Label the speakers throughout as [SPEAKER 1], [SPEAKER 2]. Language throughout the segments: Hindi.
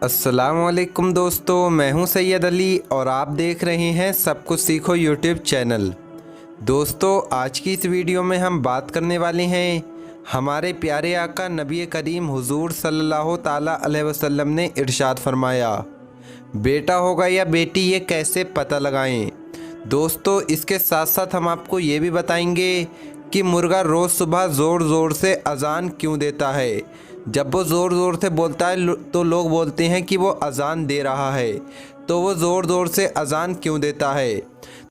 [SPEAKER 1] अस्सलामुअलैकुम दोस्तों, मैं हूं सैयद अली और आप देख रहे हैं सब कुछ सीखो यूट्यूब चैनल। दोस्तों, आज की इस वीडियो में हम बात करने वाले हैं हमारे प्यारे आका नबी करीम हुजूर सल्लल्लाहु ताला अलैहि वसल्लम ने इरशाद फरमाया, बेटा होगा या बेटी ये कैसे पता लगाएं। दोस्तों, इसके साथ साथ हम आपको ये भी बताएंगे कि मुर्गा रोज़ सुबह ज़ोर ज़ोर से अज़ान क्यों देता है। जब वो ज़ोर ज़ोर से बोलता है तो लोग बोलते हैं कि वो अज़ान दे रहा है, तो वो ज़ोर ज़ोर से अज़ान क्यों देता है।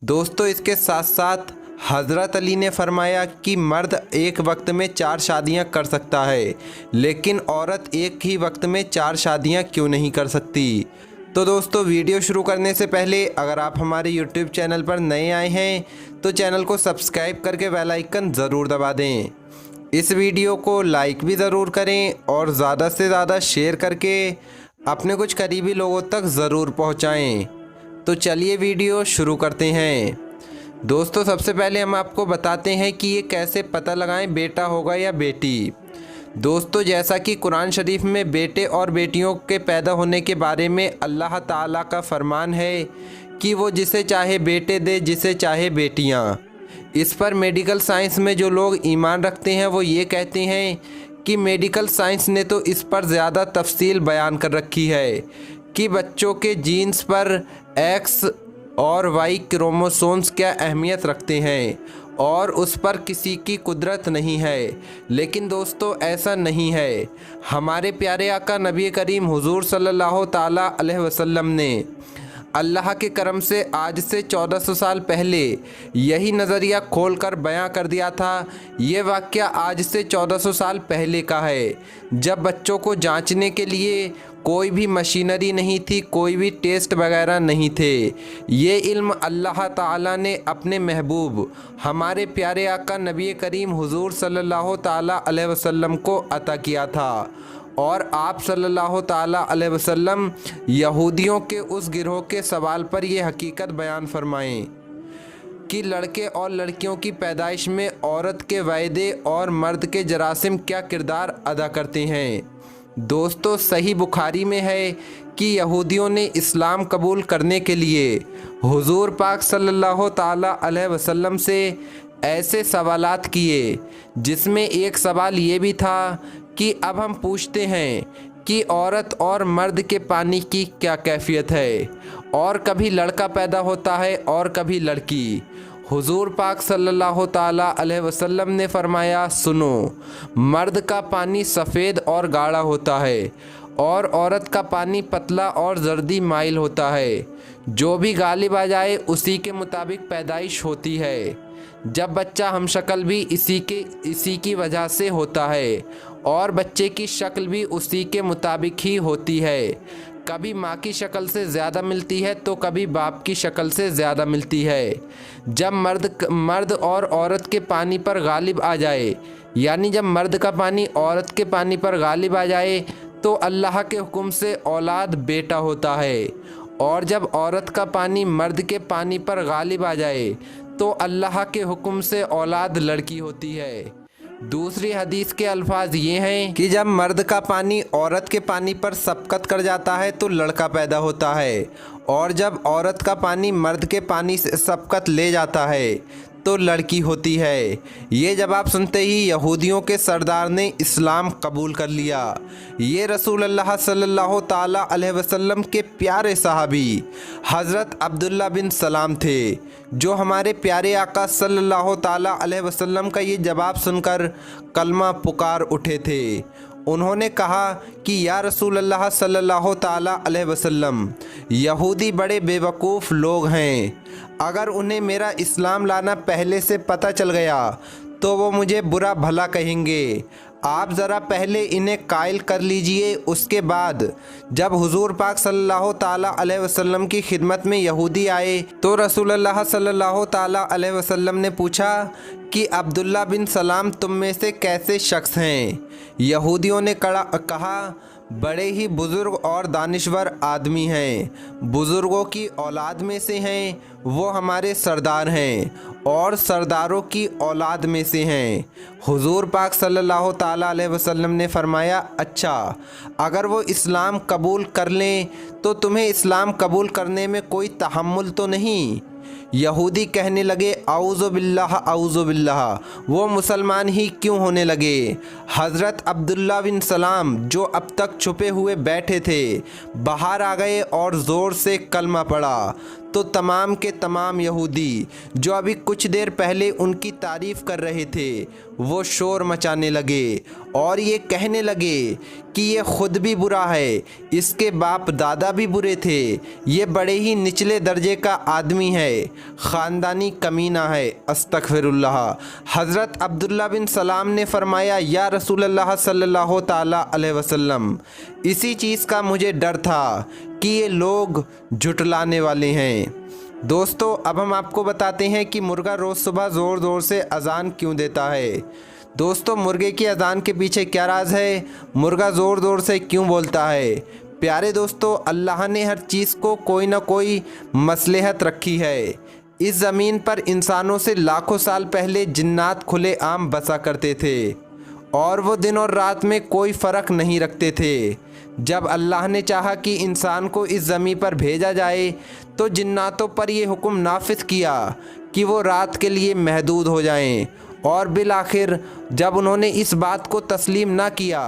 [SPEAKER 1] दोस्तों, इसके साथ साथ हज़रत अली ने फरमाया कि मर्द एक वक्त में 4 शादियां कर सकता है, लेकिन औरत एक ही वक्त में 4 शादियां क्यों नहीं कर सकती। तो दोस्तों, वीडियो शुरू करने से पहले अगर आप हमारे YouTube चैनल पर नए आए हैं तो चैनल को सब्सक्राइब करके बेल आइकन ज़रूर दबा दें। इस वीडियो को लाइक भी ज़रूर करें और ज़्यादा से ज़्यादा शेयर करके अपने कुछ करीबी लोगों तक ज़रूर पहुंचाएं। तो चलिए वीडियो शुरू करते हैं। दोस्तों, सबसे पहले हम आपको बताते हैं कि ये कैसे पता लगाएं बेटा होगा या बेटी। दोस्तों, जैसा कि कुरान शरीफ में बेटे और बेटियों के पैदा होने के बारे में अल्लाह ताला का फरमान है कि वो जिसे चाहे बेटे दे, जिसे चाहे बेटियां। इस पर मेडिकल साइंस में जो लोग ईमान रखते हैं वो ये कहते हैं कि मेडिकल साइंस ने तो इस पर ज़्यादा तफसील बयान कर रखी है कि बच्चों के जीन्स पर एक्स और वाई क्रोमोसोम्स क्या अहमियत रखते हैं और उस पर किसी की कुदरत नहीं है। लेकिन दोस्तों, ऐसा नहीं है। हमारे प्यारे आका नबी करीम हुजूर सल्लल्लाहु ताला अलैहि वसल्लम ने अल्लाह के करम से आज से 1400 साल पहले यही नज़रिया खोलकर बयां कर दिया था। ये वाक़या आज से 1400 साल पहले का है, जब बच्चों को जांचने के लिए कोई भी मशीनरी नहीं थी, कोई भी टेस्ट वगैरह नहीं थे। ये इल्म अल्लाह ताला ने अपने महबूब हमारे प्यारे आका नबी करीम हुजूर सल्लल्लाहु ताला अलैहि वसल्लम को अता किया था। और आप सल्लल्लाहु ताला अलैहि वसल्लम यहूदियों के उस गिरोह के सवाल पर यह हकीकत बयान फरमाएं कि लड़के और लड़कियों की पैदाइश में औरत के वायदे और मर्द के जरासिम क्या किरदार अदा करते हैं। दोस्तों, सही बुखारी में है कि यहूदियों ने इस्लाम कबूल करने के लिए हुजूर पाक सल्लल्लाहु ताला अलैहि वसल्लम से ऐसे सवालात किए, जिसमें एक सवाल ये भी था कि अब हम पूछते हैं कि औरत और मर्द के पानी की क्या कैफियत है, और कभी लड़का पैदा होता है और कभी लड़की। हुजूर पाक सल्लल्लाहु ताला अलैहि वसल्लम ने फरमाया, सुनो, मर्द का पानी सफ़ेद और गाढ़ा होता है और औरत का पानी पतला और जर्दी माइल होता है। जो भी गालिब आ जाए उसी के मुताबिक पैदाइश होती है। जब बच्चा हमशक्ल भी इसी की वजह से होता है और बच्चे की शक्ल भी उसी के मुताबिक ही होती है। कभी माँ की शक्ल से ज़्यादा मिलती है तो कभी बाप की शक्ल से ज़्यादा मिलती है। जब मर्द और औरत के पानी पर गालिब आ जाए, यानी जब मर्द का पानी औरत के पानी पर गालिब आ जाए, तो अल्लाह के हुक्म से औलाद बेटा होता है। और जब औरत का पानी मर्द के पानी पर गालिब आ जाए तो अल्लाह के हुक्म से औलाद लड़की होती है। दूसरी हदीस के अल्फाज ये हैं कि जब मर्द का पानी औरत के पानी पर सबकत कर जाता है तो लड़का पैदा होता है, और जब औरत का पानी मर्द के पानी से सबकत ले जाता है तो लड़की होती है। ये जवाब सुनते ही यहूदियों के सरदार ने इस्लाम कबूल कर लिया। ये रसूल अल्लाह सल्लल्लाहु ताला अलैहि वसल्लम के प्यारे सहाबी हज़रत अब्दुल्ला बिन सलाम थे, जो हमारे प्यारे आका सल्लल्लाहु ताला अलैहि वसल्लम का ये जवाब सुनकर कलमा पुकार उठे थे। उन्होंने कहा कि या रसूल अल्लाह सल्लल्लाहु ताला अलैहि वसल्लम, यहूदी बड़े बेवकूफ़ लोग हैं। अगर उन्हें मेरा इस्लाम लाना पहले से पता चल गया तो वो मुझे बुरा भला कहेंगे। आप ज़रा पहले इन्हें कायल कर लीजिए। उसके बाद जब हुजूर पाक सल्लल्लाहु ताला अलैहि वसल्लम की खिदमत में यहूदी आए तो रसूलुल्लाह सल्लल्लाहु ताला अलैहि वसल्लम ने पूछा कि अब्दुल्ला बिन सलाम तुम में से कैसे शख्स हैं। यहूदियों ने कहा, बड़े ही बुज़ुर्ग और दानिश्वर आदमी हैं। बुज़ुर्गों की औलाद में से हैं, वो हमारे सरदार हैं और सरदारों की औलाद में से हैं। हुजूर पाक सल्लल्लाहु ताला अलैहि वसल्लम ने फरमाया, अच्छा अगर वो इस्लाम कबूल कर लें तो तुम्हें इस्लाम कबूल करने में कोई तहम्मुल तो नहीं? यहूदी कहने लगे, आऊज़ु बिल्लाह आऊज़ु बिल्लाह, वो मुसलमान ही क्यों होने लगे? हज़रत अब्दुल्ला बिन सलाम जो अब तक छुपे हुए बैठे थे बाहर आ गए और ज़ोर से कलमा पड़ा। तो तमाम के तमाम यहूदी जो अभी कुछ देर पहले उनकी तारीफ़ कर रहे थे वो शोर मचाने लगे और ये कहने लगे कि ये ख़ुद भी बुरा है, इसके बाप दादा भी बुरे थे, ये बड़े ही निचले दर्जे का आदमी है, ख़ानदानी कमीना है, अस्तग़फ़िरुल्लाह। हज़रत अब्दुल्ला बिन सलाम ने फरमाया, या रसूलल्लाह सल्लल्लाहु ताला अलैहि वसल्लम, इसी चीज़ का मुझे डर था कि ये लोग झुटलाने वाले हैं। दोस्तों, अब हम आपको बताते हैं कि मुर्गा रोज़ सुबह ज़ोर ज़ोर से अज़ान क्यों देता है। दोस्तों, मुर्गे की अज़ान के पीछे क्या राज है? मुर्गा ज़ोर ज़ोर से क्यों बोलता है? प्यारे दोस्तों, अल्लाह ने हर चीज़ को कोई ना कोई मसलहत रखी है। इस ज़मीन पर इंसानों से लाखों साल पहले जिन्नात खुले आम बसा करते थे और वो दिन और रात में कोई फ़र्क नहीं रखते थे। जब अल्लाह ने चाहा कि इंसान को इस ज़मीन पर भेजा जाए तो जिन्नातों पर यह हुक्म नाफिज किया कि वो रात के लिए महदूद हो जाएं, और बिल आखिर जब उन्होंने इस बात को तस्लीम ना किया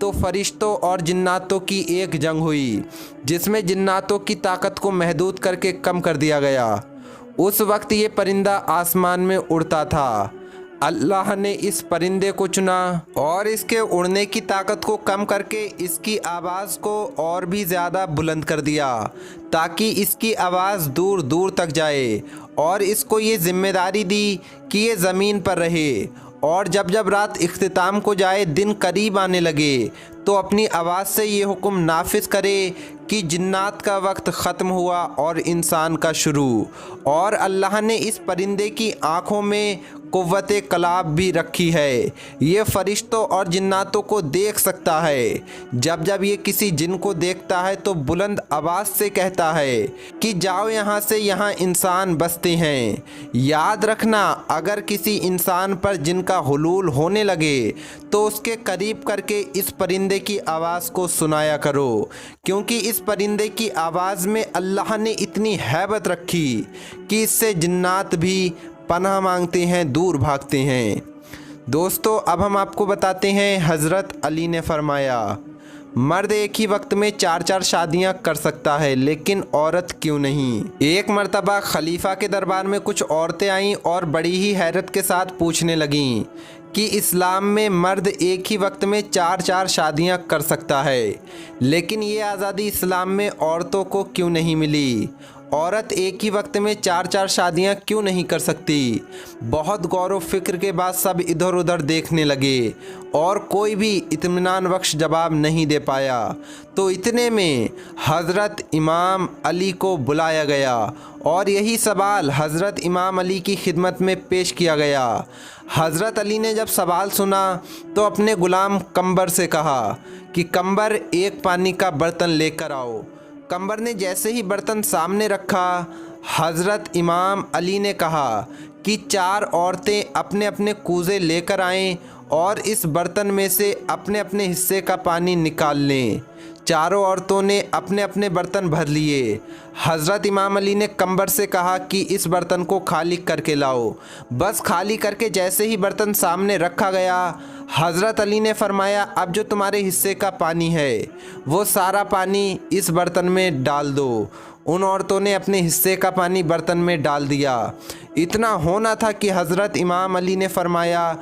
[SPEAKER 1] तो फरिश्तों और जिन्नातों की एक जंग हुई जिसमें जिन्नातों की ताकत को महदूद करके कम कर दिया गया। उस वक्त ये परिंदा आसमान में उड़ता था। अल्लाह ने इस परिंदे को चुना और इसके उड़ने की ताकत को कम करके इसकी आवाज़ को और भी ज़्यादा बुलंद कर दिया ताकि इसकी आवाज़ दूर दूर तक जाए, और इसको ये ज़िम्मेदारी दी कि ये ज़मीन पर रहे, और जब जब रात इख्तिताम को जाए, दिन करीब आने लगे, तो अपनी आवाज़ से ये हुक्म नाफिज करे कि जिन्नात का वक्त ख़त्म हुआ और इंसान का शुरू। और अल्लाह ने इस परिंदे की आँखों में कुव्वते कलाब भी रखी है। ये फरिश्तों और जिन्नातों को देख सकता है। जब जब ये किसी जिन को देखता है तो बुलंद आवाज़ से कहता है कि जाओ यहाँ से, यहाँ इंसान बसते हैं। याद रखना, अगर किसी इंसान पर जिन का हुलूल होने लगे तो उसके करीब करके इस परिंदे की आवाज़ को सुनाया करो, क्योंकि इस परिंदे की आवाज़ में अल्लाह ने इतनी हैबत रखी कि इससे जिन्नात भी पनाह मांगते हैं, दूर भागते हैं। दोस्तों, अब हम आपको बताते हैं हज़रत अली ने फरमाया, मर्द एक ही वक्त में 4-4 शादियां कर सकता है, लेकिन औरत क्यों नहीं? एक मर्तबा खलीफा के दरबार में कुछ औरतें आईं और बड़ी ही हैरत के साथ पूछने लगीं कि इस्लाम में मर्द एक ही वक्त में 4-4 शादियां कर सकता है, लेकिन ये आज़ादी इस्लाम में औरतों को क्यों नहीं मिली? औरत एक ही वक्त में 4-4 शादियां क्यों नहीं कर सकती? बहुत गौर व फिक्र के बाद सब इधर उधर देखने लगे और कोई भी इत्मीनान बख्श जवाब नहीं दे पाया। तो इतने में हज़रत इमाम अली को बुलाया गया और यही सवाल हज़रत इमाम अली की खिदमत में पेश किया गया। हज़रत अली ने जब सवाल सुना तो अपने ग़ुलाम कंबर से कहा कि कंबर, एक पानी का बर्तन लेकर आओ। कंबर ने जैसे ही बर्तन सामने रखा, हज़रत इमाम अली ने कहा कि 4 औरतें अपने अपने कूज़े लेकर आएं और इस बर्तन में से अपने अपने हिस्से का पानी निकाल लें। चारों औरतों ने अपने अपने बर्तन भर लिए। हज़रत इमाम अली ने कंबर से कहा कि इस बर्तन को खाली करके लाओ। बस खाली करके जैसे ही बर्तन सामने रखा गया, हज़रत अली ने फरमाया, अब जो तुम्हारे हिस्से का पानी है वो सारा पानी इस बर्तन में डाल दो। उन औरतों ने अपने हिस्से का पानी बर्तन में डाल दिया। इतना होना था कि हज़रत इमाम अली ने फरमाया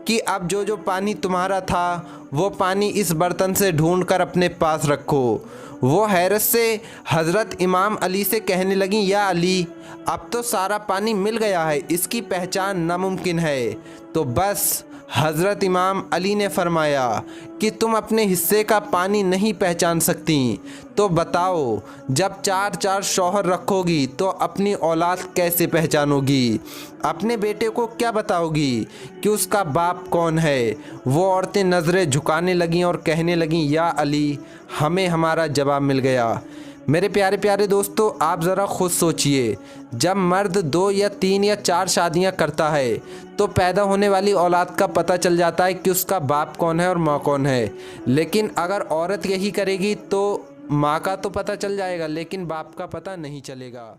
[SPEAKER 1] कि अब जो जो पानी तुम्हारा था वो पानी इस बर्तन से ढूंढ कर अपने पास रखो। वो हैरत से हज़रत इमाम अली से कहने लगी, या अली, अब तो सारा पानी मिल गया है, इसकी पहचान नामुमकिन है। तो बस हज़रत इमाम अली ने फरमाया कि तुम अपने हिस्से का पानी नहीं पहचान सकती तो बताओ, जब चार चार शौहर रखोगी तो अपनी औलाद कैसे पहचानोगी? अपने बेटे को क्या बताओगी कि उसका बाप कौन है? वो औरतें नज़रें झुकाने लगीं और कहने लगीं, या अली, हमें हमारा जवाब मिल गया। मेरे प्यारे प्यारे दोस्तों, आप ज़रा खुद सोचिए, जब मर्द 2 या 3 या 4 शादियां करता है तो पैदा होने वाली औलाद का पता चल जाता है कि उसका बाप कौन है और माँ कौन है। लेकिन अगर औरत यही करेगी तो माँ का तो पता चल जाएगा लेकिन बाप का पता नहीं चलेगा।